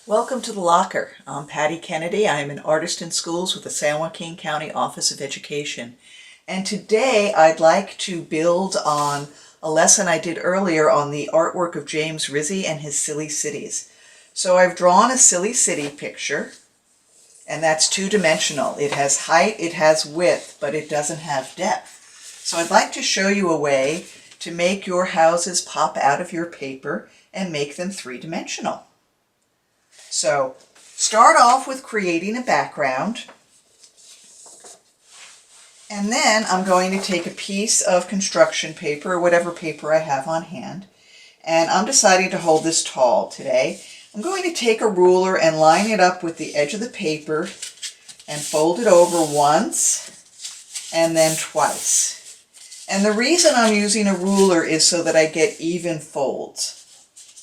Welcome to the Locker. I'm Patti Kennedy. I am an artist in schools with the San Joaquin County Office of Education. And today I'd like to build on a lesson I did earlier on the artwork of James Rizzi and his Silly Cities. So I've drawn a silly city picture, and that's two-dimensional. It has height, it has width, but it doesn't have depth. So I'd like to show you a way to make your houses pop out of your paper and make them three-dimensional. So start off with creating a background, and then I'm going to take a piece of construction paper or whatever paper I have on hand, and I'm deciding to hold this tall today. I'm going to take a ruler and line it up with the edge of the paper and fold it over once and then twice. And the reason I'm using a ruler is so that I get even folds.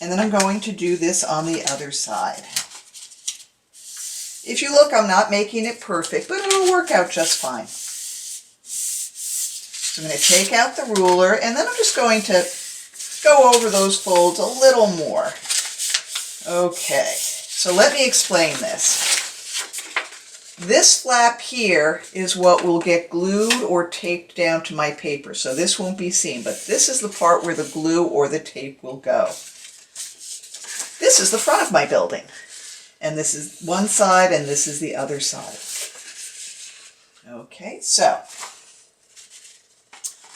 And then I'm going to do this on the other side. If you look, I'm not making it perfect, but it'll work out just fine. So I'm going to take out the ruler, and then I'm just going to go over those folds a little more. Okay, so let me explain this. This flap here is what will get glued or taped down to my paper, so this won't be seen, but this is the part where the glue or the tape will go. This is the front of my building, and this is one side and this is the other side. Okay, so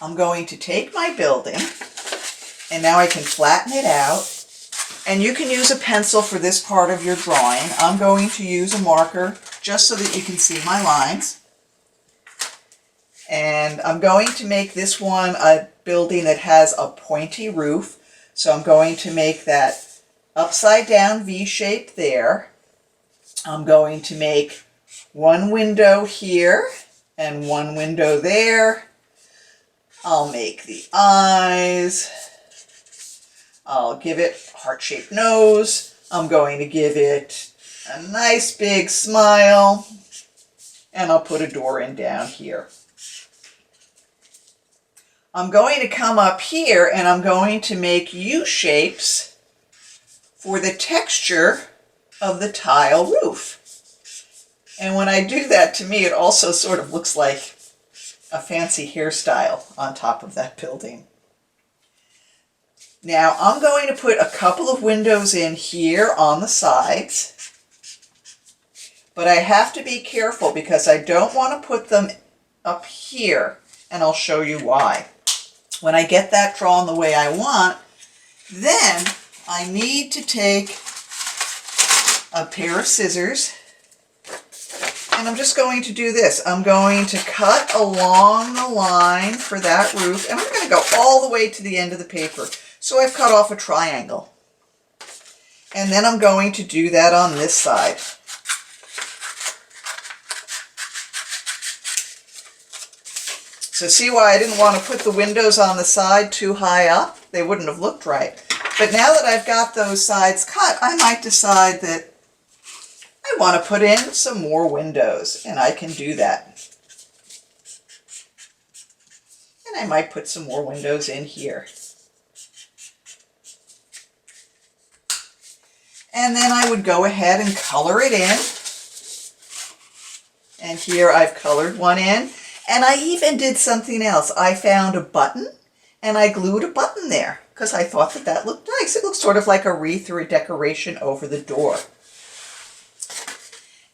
I'm going to take my building, and now I can flatten it out, and you can use a pencil for this part of your drawing. I'm going to use a marker just so that you can see my lines. And I'm going to make this one a building that has a pointy roof, so I'm going to make that upside down V shape there. I'm going to make one window here and one window there. I'll make the eyes. I'll give it a heart-shaped nose. I'm going to give it a nice big smile. And I'll put a door in down here. I'm going to come up here and I'm going to make U-shapes for the texture of the tile roof. And when I do that, to me, it also sort of looks like a fancy hairstyle on top of that building. Now, I'm going to put a couple of windows in here on the sides, but I have to be careful because I don't want to put them up here, and I'll show you why. When I get that drawn the way I want, then I need to take a pair of scissors, and I'm just going to do this. I'm going to cut along the line for that roof, and I'm going to go all the way to the end of the paper. So I've cut off a triangle. And then I'm going to do that on this side. So see why I didn't want to put the windows on the side too high up? They wouldn't have looked right. But now that I've got those sides cut, I might decide that I want to put in some more windows, and I can do that. And I might put some more windows in here. And then I would go ahead and color it in. And here I've colored one in. And I even did something else. I found a button, and I glued a button there, because I thought that that looked nice. It looks sort of like a wreath or a decoration over the door.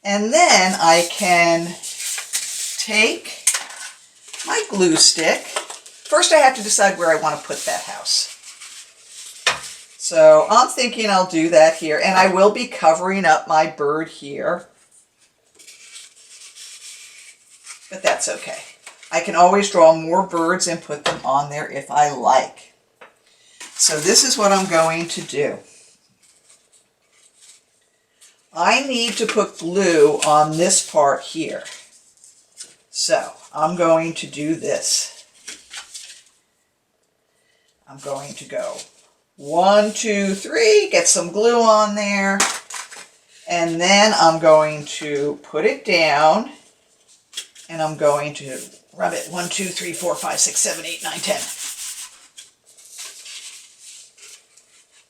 And then I can take my glue stick. First I have to decide where I want to put that house. So I'm thinking I'll do that here, and I will be covering up my bird here. But that's okay. I can always draw more birds and put them on there if I like. So this is what I'm going to do. I need to put glue on this part here. So I'm going to do this. I'm going to go 1, 2, 3, get some glue on there, and then I'm going to put it down, and I'm going to rub it 1, 2, 3, 4, 5, 6, 7, 8, 9, 10.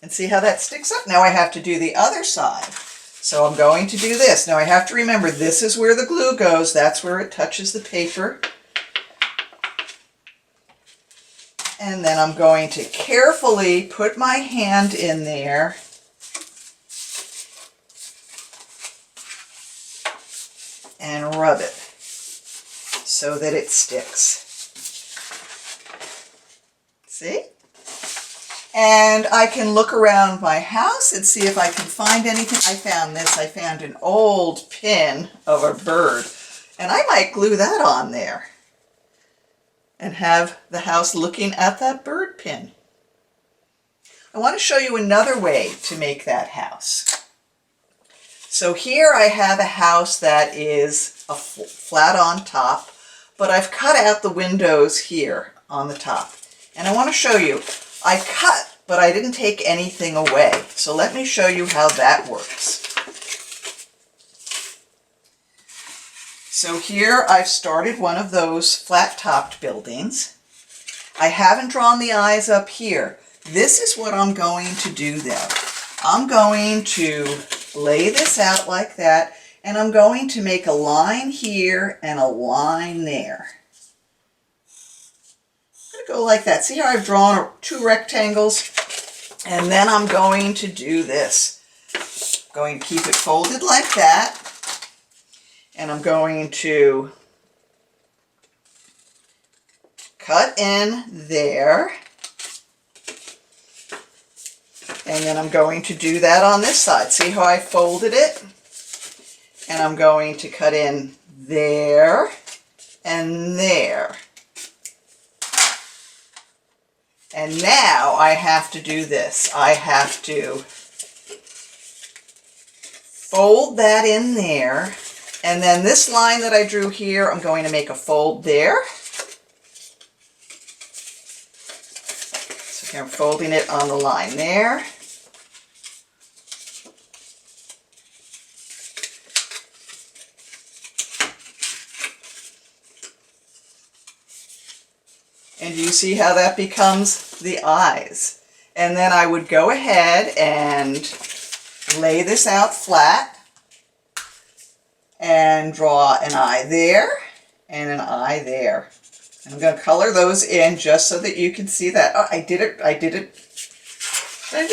And see how that sticks up? Now I have to do the other side. So I'm going to do this. Now I have to remember this is where the glue goes. That's where it touches the paper. And then I'm going to carefully put my hand in there and rub it so that it sticks. See? And I can look around my house and see if I can find anything. I found this. I found an old pin of a bird, and I might glue that on there and have the house looking at that bird pin. I want to show you another way to make that house. So here I have a house that is a flat on top, but I've cut out the windows here on the top. And I want to show you, I cut, but I didn't take anything away. So let me show you how that works. So here I've started one of those flat-topped buildings. I haven't drawn the eyes up here. This is what I'm going to do though. I'm going to lay this out like that, and I'm going to make a line here and a line there. I'm going to go like that. See how I've drawn two rectangles? And then I'm going to do this. I'm going to keep it folded like that. And I'm going to cut in there. And then I'm going to do that on this side. See how I folded it? And I'm going to cut in there and there. And now I have to do this. I have to fold that in there. And then this line that I drew here, I'm going to make a fold there. So here I'm folding it on the line there. And you see how that becomes the eyes. And then I would go ahead and lay this out flat and draw an eye there and an eye there. And I'm going to color those in just so that you can see that. Oh, I did it. Did I do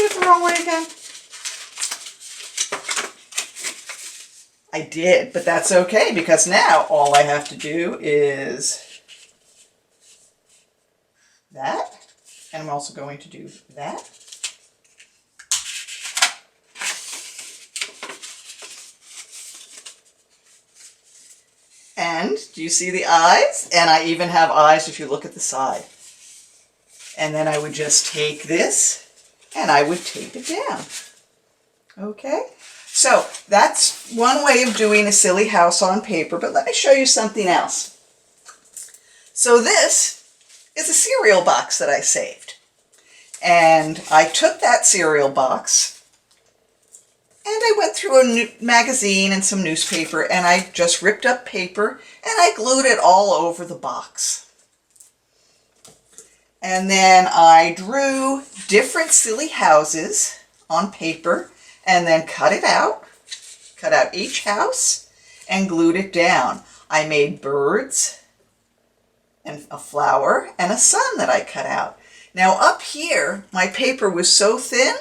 it the wrong way again? I did, but that's okay because now all I have to do is that, and I'm also going to do that. And do you see the eyes? And I even have eyes if you look at the side. And then I would just take this and I would tape it down. Okay? So that's one way of doing a silly house on paper, but let me show you something else. So this is a cereal box that I saved. And I took that cereal box and I went through a magazine and some newspaper and I just ripped up paper and I glued it all over the box. And then I drew different silly houses on paper and then cut out each house and glued it down. I made birds and a flower and a sun that I cut out. Now up here, my paper was so thin,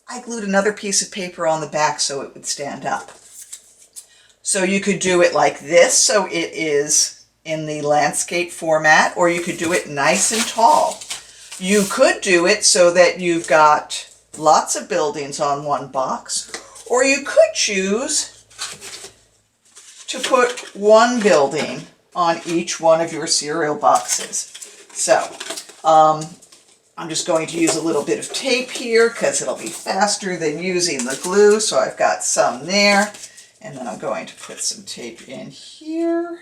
I glued another piece of paper on the back so it would stand up. So you could do it like this, so it is in the landscape format, or you could do it nice and tall. You could do it so that you've got lots of buildings on one box, or you could choose to put one building on each one of your cereal boxes. So, I'm just going to use a little bit of tape here because it'll be faster than using the glue. So I've got some there, and then I'm going to put some tape in here.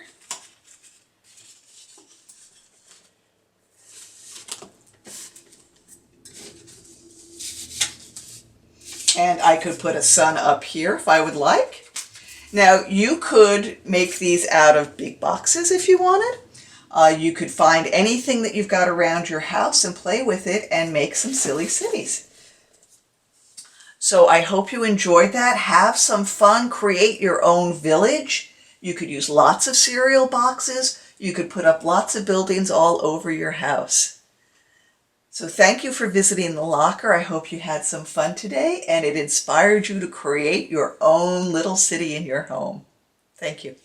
And I could put a sun up here if I would like. Now, you could make these out of big boxes if you wanted. You could find anything that you've got around your house and play with it and make some silly cities. So I hope you enjoyed that. Have some fun. Create your own village. You could use lots of cereal boxes. You could put up lots of buildings all over your house. So thank you for visiting the locker. I hope you had some fun today and it inspired you to create your own little city in your home. Thank you.